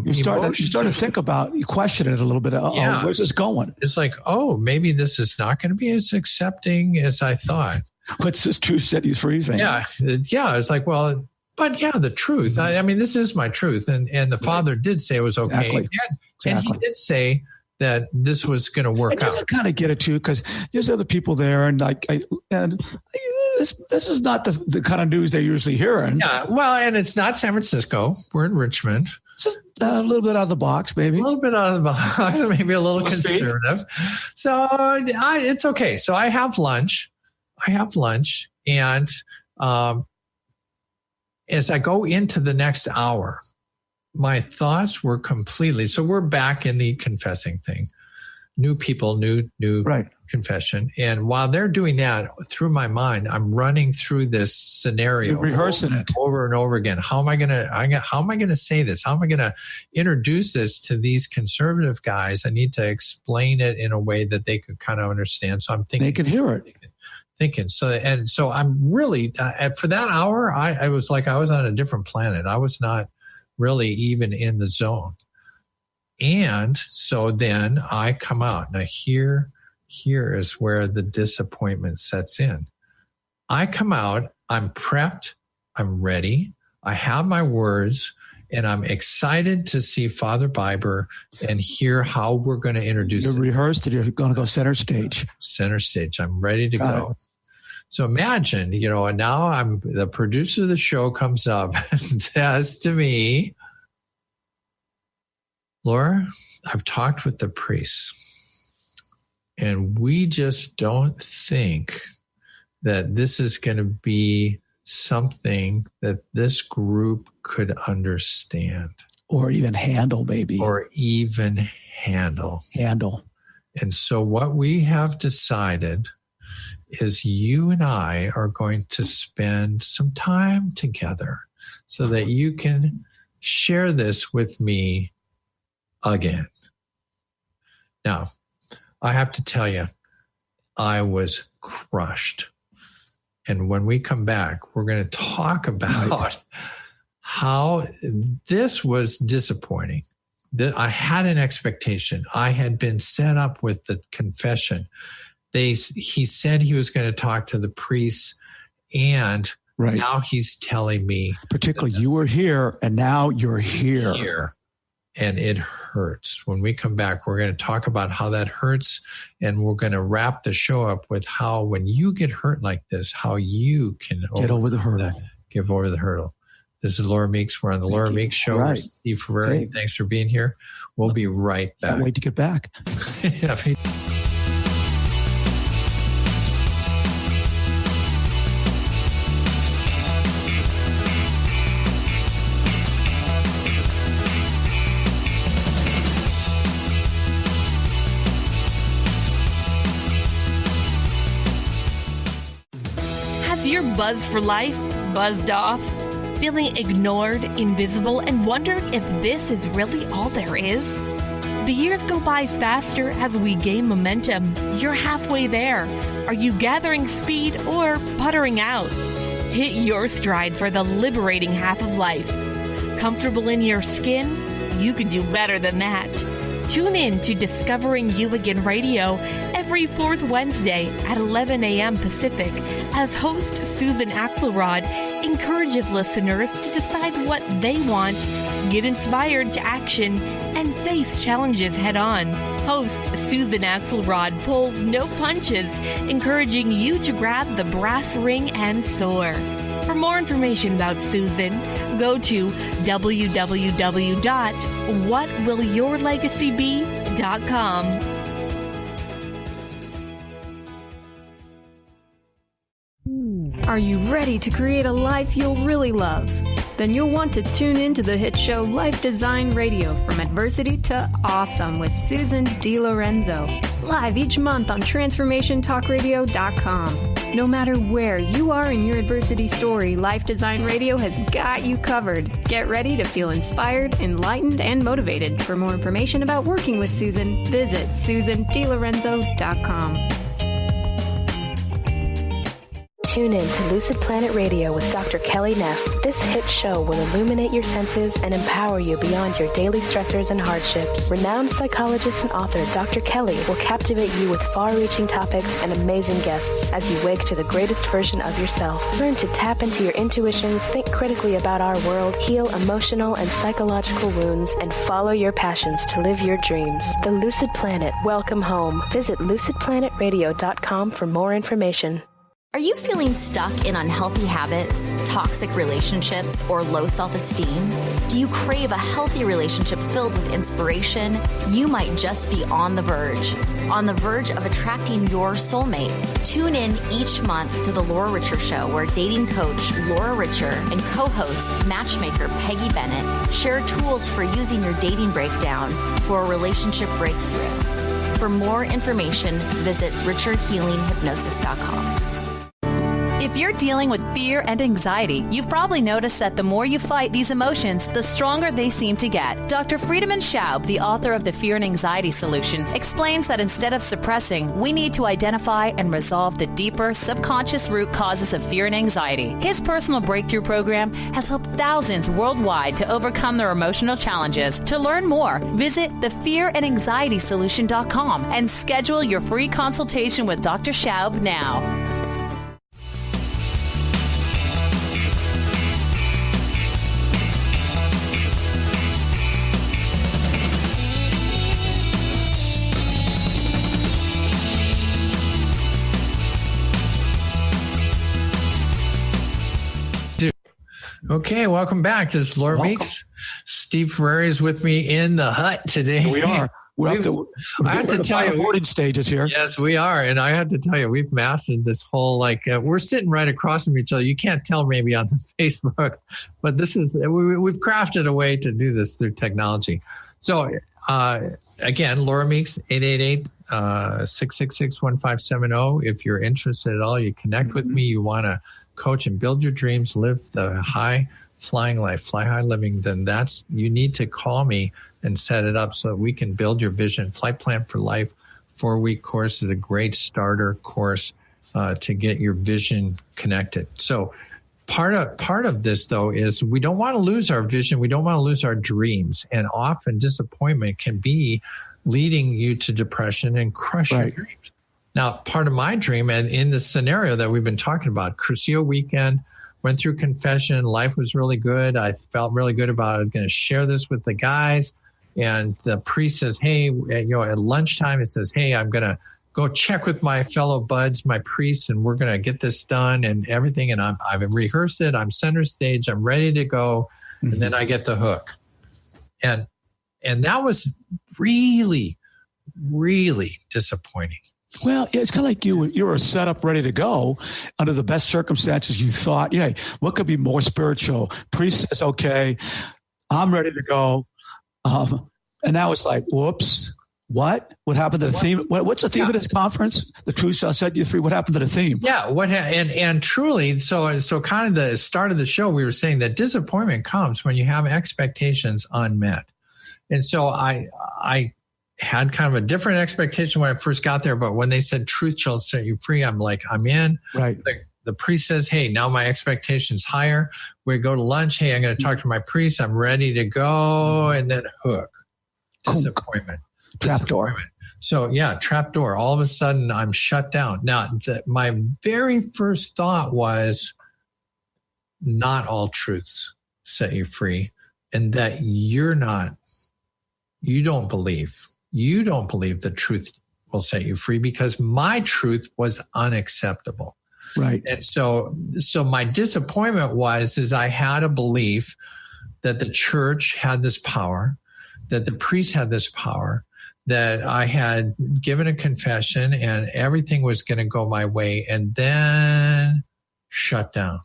you start to think about, you question it a little bit. Where's this going? It's like, maybe this is not going to be as accepting as I thought. What's this truth set you free? Yeah. It's like, well, but the truth. I mean, this is my truth. And the Father did say it was okay. Exactly. And he did say that this was going to work out. I kind of get it too, because there's other people there, and this is not the kind of news they usually hear. Yeah, well, and it's not San Francisco. We're in Richmond. It's just a little bit out of the box, maybe. A little bit out of the box, maybe a little conservative. So it's okay. So I have lunch, and as I go into the next hour, my thoughts were completely, so we're back in the confessing thing. New people, new confession. And while they're doing that, through my mind, I'm running through this scenario. You're rehearsing it over and over again. How am I going to say this? How am I going to introduce this to these conservative guys? I need to explain it in a way that they could kind of understand. So I'm thinking they can hear it. So I'm really, for that hour, I was like, I was on a different planet. I was not really even in the zone. And so then I come out. Now here is where the disappointment sets in. I come out, I'm prepped, I'm ready, I have my words, and I'm excited to see Father Biber and hear how we're going to introduce it. You're rehearsed and you're going to go center stage. Center stage. I'm ready to go. So imagine, and now the producer of the show comes up and says to me, Laura, I've talked with the priests, and we just don't think that this is going to be something that this group could understand. Or even handle, maybe. Handle. And so what we have decided is you and I are going to spend some time together so that you can share this with me again. Now, I have to tell you, I was crushed. And when we come back, we're going to talk about how this was disappointing. I had an expectation. I had been set up with the confession. He said he was going to talk to the priests, and now he's telling me. Particularly, you were here, and now you're here. And it hurts. When we come back, we're going to talk about how that hurts, and we're going to wrap the show up with how, when you get hurt like this, how you can get over the hurdle. Give over the hurdle. This is Laura Meeks. We're on the Laura Meeks Show. Right. Steve Ferrari. Hey. Thanks for being here. We'll be right back. Can't wait to get back. Has your buzz for life buzzed off? Feeling ignored, invisible, and wondering if this is really all there is? The years go by faster as we gain momentum. You're halfway there. Are you gathering speed or puttering out? Hit your stride for the liberating half of life. Comfortable in your skin? You can do better than that. Tune in to Discovering You Again Radio every fourth Wednesday at 11 a.m. Pacific as host Susan Axelrod encourages listeners to decide what they want, get inspired to action, and face challenges head on. Host Susan Axelrod pulls no punches, encouraging you to grab the brass ring and soar. For more information about Susan, go to www.whatwillyourlegacybe.com. Are you ready to create a life you'll really love? Then you'll want to tune in to the hit show Life Design Radio, From Adversity to Awesome with Susan DiLorenzo. Live each month on TransformationTalkRadio.com. No matter where you are in your adversity story, Life Design Radio has got you covered. Get ready to feel inspired, enlightened, and motivated. For more information about working with Susan, visit SusanDiLorenzo.com. Tune in to Lucid Planet Radio with Dr. Kelly Neff. This hit show will illuminate your senses and empower you beyond your daily stressors and hardships. Renowned psychologist and author Dr. Kelly will captivate you with far-reaching topics and amazing guests as you wake to the greatest version of yourself. Learn to tap into your intuitions, think critically about our world, heal emotional and psychological wounds, and follow your passions to live your dreams. The Lucid Planet. Welcome home. Visit lucidplanetradio.com for more information. Are you feeling stuck in unhealthy habits, toxic relationships, or low self-esteem? Do you crave a healthy relationship filled with inspiration? You might just be on the verge of attracting your soulmate. Tune in each month to The Laura Richer Show, where dating coach Laura Richer and co-host matchmaker Peggy Bennett share tools for using your dating breakdown for a relationship breakthrough. For more information, visit richerhealinghypnosis.com. If you're dealing with fear and anxiety, you've probably noticed that the more you fight these emotions, the stronger they seem to get. Dr. Friedemann Schaub, the author of The Fear and Anxiety Solution, explains that instead of suppressing, we need to identify and resolve the deeper subconscious root causes of fear and anxiety. His personal breakthrough program has helped thousands worldwide to overcome their emotional challenges. To learn more, visit thefearandanxietysolution.com and schedule your free consultation with Dr. Schaub now. Okay, welcome back. This is Laura Meeks. Steve Ferrari is with me in the hut today. We are. We're the boarding stages here. Yes, we are. And I have to tell you, we've mastered this whole, we're sitting right across from each other. You can't tell maybe on the Facebook, but this is, we've crafted a way to do this through technology. So, again, Laura Meeks, 888-666-1570. If you're interested at all, you connect with me. You want to coach and build your dreams, live the high flying life, fly high living, then you need to call me and set it up so that we can build your vision. Flight Plan for Life 4-week course is a great starter course to get your vision connected. So part of this, though, is we don't want to lose our vision. We don't want to lose our dreams. And often disappointment can be leading you to depression and crush your dreams. Now, part of my dream, and in the scenario that we've been talking about, Curcio weekend, went through confession. Life was really good. I felt really good about it. I was going to share this with the guys. And the priest says, hey, at lunchtime, it says, hey, I'm going to go check with my fellow buds, my priests, and we're going to get this done and everything. And I've rehearsed it. I'm center stage. I'm ready to go. Mm-hmm. And then I get the hook. And that was really, really disappointing. Well, it's kind of like you were set up, ready to go under the best circumstances. You thought, yeah, what could be more spiritual? Priest says, okay, I'm ready to go. And now it's like, whoops, what happened to the theme? What's the theme of this conference? The truth shall set you free. What happened to the theme? Yeah. And truly, so kind of the start of the show, we were saying that disappointment comes when you have expectations unmet. And so I had kind of a different expectation when I first got there, but when they said truth shall set you free, I'm like, I'm in. Right. The priest says, hey, now my expectation's higher. We go to lunch. Hey, I'm going to talk to my priest. I'm ready to go. And then hook. Disappointment. Trapdoor. So yeah, trapdoor. All of a sudden I'm shut down. Now, my very first thought was not all truths set you free, and that you don't believe. you don't believe the truth will set you free because my truth was unacceptable. Right. And so my disappointment is I had a belief that the church had this power, that the priest had this power, that I had given a confession and everything was going to go my way, and then shut down.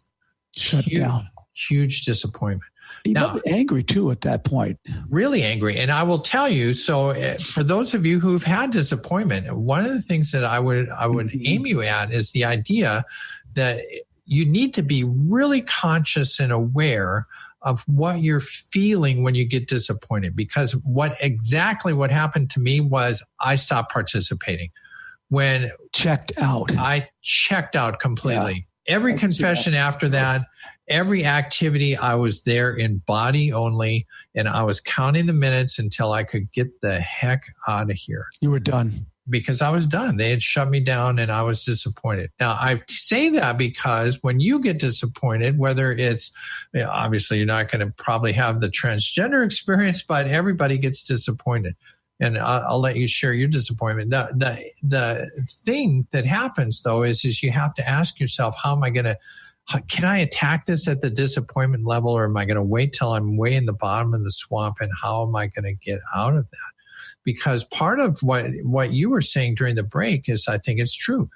Huge disappointment. You might be angry too at that point. Really angry. And I will tell you, so for those of you who've had disappointment, one of the things that I would aim you at is the idea that you need to be really conscious and aware of what you're feeling when you get disappointed. Because what happened to me was I stopped participating. When I checked out completely. Yeah. Every confession after that, every activity, I was there in body only, and I was counting the minutes until I could get the heck out of here. You were done. Because I was done. They had shut me down and I was disappointed. Now, I say that because when you get disappointed, whether it's, obviously you're not going to probably have the transgender experience, but everybody gets disappointed. And I'll let you share your disappointment. The thing that happens, though, is you have to ask yourself, can I attack this at the disappointment level, or am I going to wait till I'm way in the bottom of the swamp, and how am I going to get out of that? Because part of what you were saying during the break is, I think it's true.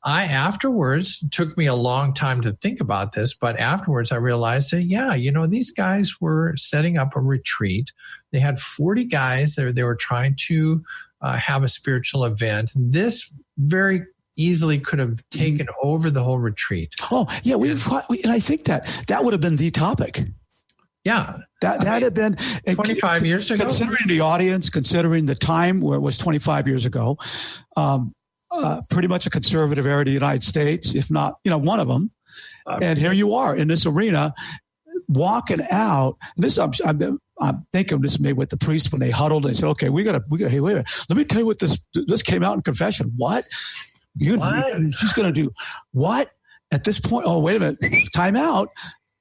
Afterwards, took me a long time to think about this, but afterwards I realized that, these guys were setting up a retreat. They had 40 guys there. They were trying to have a spiritual event. This very easily could have taken over the whole retreat. Oh, yeah. And I think that would have been the topic. Yeah. That had been 25 years ago. Considering the audience, considering the time where it was 25 years ago, pretty much a conservative area of the United States, if not, one of them. And here you are in this arena walking out. And this, I'm thinking this may with the priests when they huddled and they said, okay, we got to, hey, wait a minute. Let me tell you what this came out in confession. What? She's going to do what at this point? Oh, wait a minute. Time out.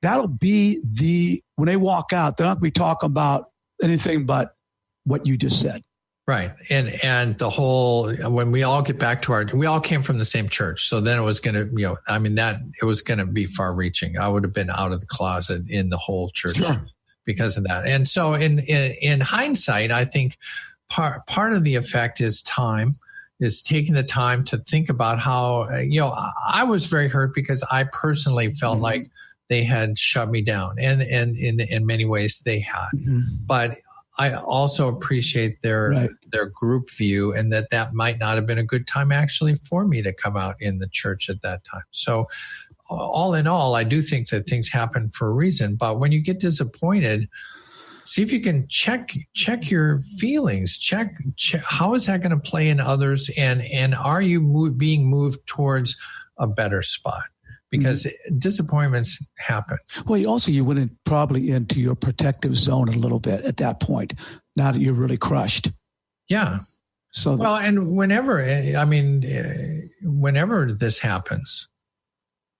That'll be when they walk out, they're not going to be talking about anything but what you just said. Right. And the whole, when we all get back to we all came from the same church. So then it was going to, it was going to be far reaching. I would have been out of the closet in the whole church because of that. And so in hindsight, I think part of the effect is time. Is taking the time to think about how, I was very hurt because I personally felt like they had shut me down. And in many ways they had. Mm-hmm. But I also appreciate their group view, and that might not have been a good time actually for me to come out in the church at that time. So all in all, I do think that things happen for a reason. But when you get disappointed, see if you can check your feelings. Check how is that going to play in others, and are you being moved towards a better spot? Because disappointments happen. Well, you went probably into your protective zone a little bit at that point. Now that you're really crushed. Yeah. So and whenever this happens,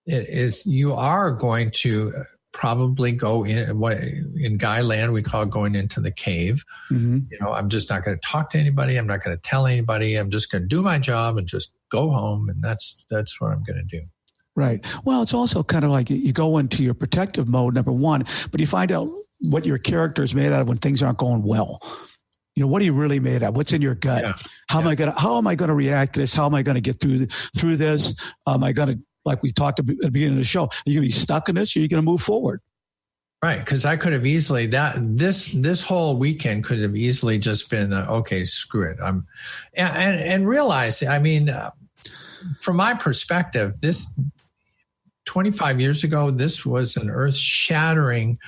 you are going to probably go in what in Guy land we call going into the cave. Mm-hmm. I'm just not going to talk to anybody. I'm not going to tell anybody. I'm just going to do my job and just go home. And that's what I'm going to do. Right. Well, it's also kind of like you go into your protective mode, number one, but you find out what your character is made out of when things aren't going well. What are you really made of? What's in your gut? Yeah. How am I going to react to this? How am I going to get through this? Am I going to, like we talked at the beginning of the show, are you going to be stuck in this, or are you going to move forward? Right. Because I could have easily this whole weekend could have easily just been, okay, screw it. And realize, from my perspective, this 25 years ago, this was an earth-shattering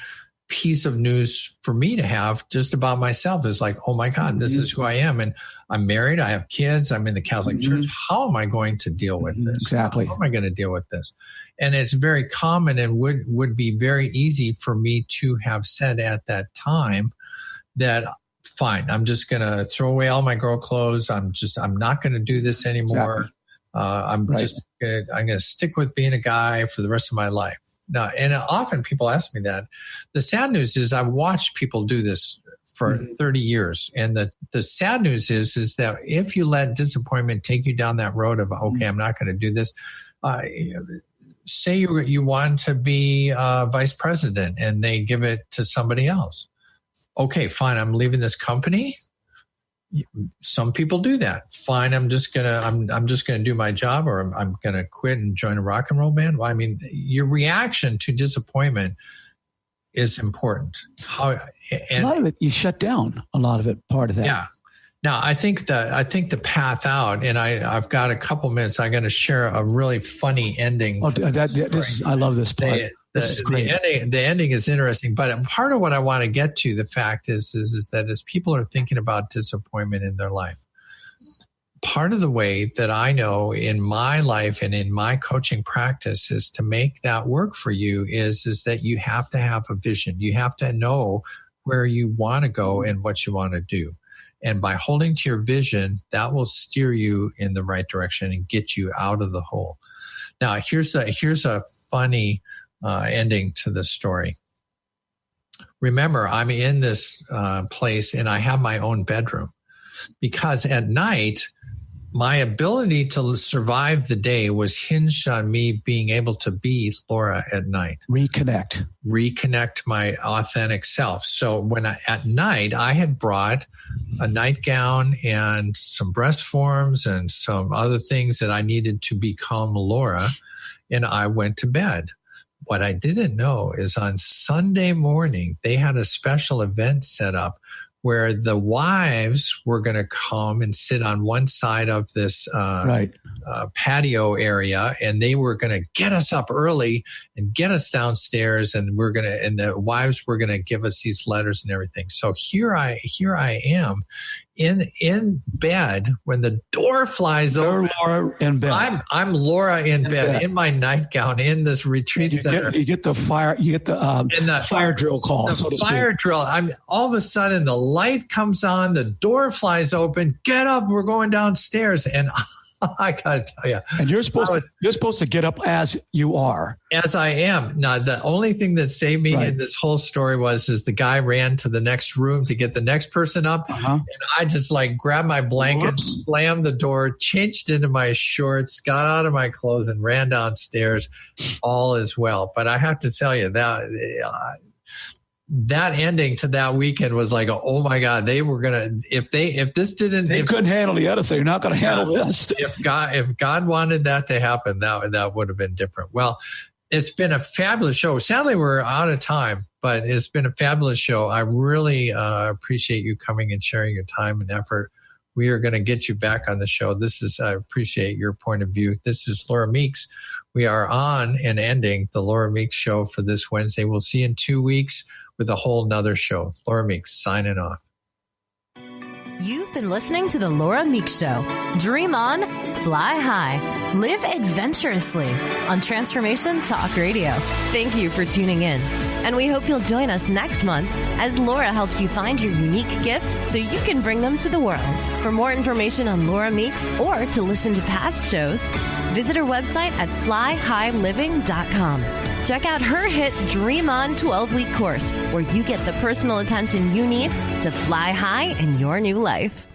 piece of news for me to have just about myself. Is like, oh my God, this is who I am. And I'm married. I have kids. I'm in the Catholic Church. How am I going to deal with this? Exactly. How am I going to deal with this? And it's very common and would be very easy for me to have said at that time that, fine, I'm just going to throw away all my girl clothes. I'm not going to do this anymore. Exactly. I'm going to stick with being a guy for the rest of my life. Now, and often people ask me that. The sad news is I've watched people do this for 30 years. And the sad news is that if you let disappointment take you down that road of, okay, I'm not going to do this. Say you want to be vice president and they give it to somebody else. Okay, fine. I'm leaving this company. Some people do that. Fine. I'm just gonna do my job, or I'm gonna quit and join a rock and roll band. Well, I mean, your reaction to disappointment is important. A lot of it, you shut down a lot of it, part of that. Yeah. Now, I think the path out, and I've got a couple minutes. I'm going to share a really funny ending. Oh, I love this part. This is great. The ending is interesting, but part of what I want to get to, the fact is that as people are thinking about disappointment in their life, part of the way that I know in my life and in my coaching practice is to make that work for you is that you have to have a vision. You have to know where you want to go and what you want to do. And by holding to your vision, that will steer you in the right direction and get you out of the hole. Now, here's a funny ending to the story. Remember, I'm in this place and I have my own bedroom because at night, my ability to survive the day was hinged on me being able to be Laura at night. Reconnect my authentic self. So at night, I had brought a nightgown and some breast forms and some other things that I needed to become Laura, and I went to bed. What I didn't know is on Sunday morning, they had a special event set up where the wives were going to come and sit on one side of this patio area, and they were going to get us up early and get us downstairs, and the wives were going to give us these letters and everything. So here I am in bed when the door flies open. Laura in bed. I'm Laura in bed in my nightgown in this retreat center. You get the fire. You get the fire drill call. The fire drill. All of a sudden the light comes on. The door flies open. Get up. We're going downstairs. And I gotta tell you. And you're supposed to get up as you are. As I am. Now, the only thing that saved me in this whole story is the guy ran to the next room to get the next person up. And I just grabbed my blanket, slammed the door, changed into my shorts, got out of my clothes and ran downstairs. All is well. But I have to tell you that ending to that weekend was like, oh my God, they were going to, if this didn't, they couldn't handle the other thing. They're not going to handle this. If God wanted that to happen, that would have been different. Well, it's been a fabulous show. Sadly, we're out of time, but it's been a fabulous show. I really appreciate you coming and sharing your time and effort. We are going to get you back on the show. I appreciate your point of view. This is Laura Meeks. We are on and ending the Laura Meeks show for this Wednesday. We'll see you in 2 weeks with a whole nother show. Laura Meeks signing off. You've been listening to The Laura Meeks Show. Dream on, fly high, live adventurously on Transformation Talk Radio. Thank you for tuning in. And we hope you'll join us next month as Laura helps you find your unique gifts so you can bring them to the world. For more information on Laura Meeks or to listen to past shows, visit her website at flyhighliving.com. Check out her hit Dream On 12-week course where you get the personal attention you need to fly high in your new life.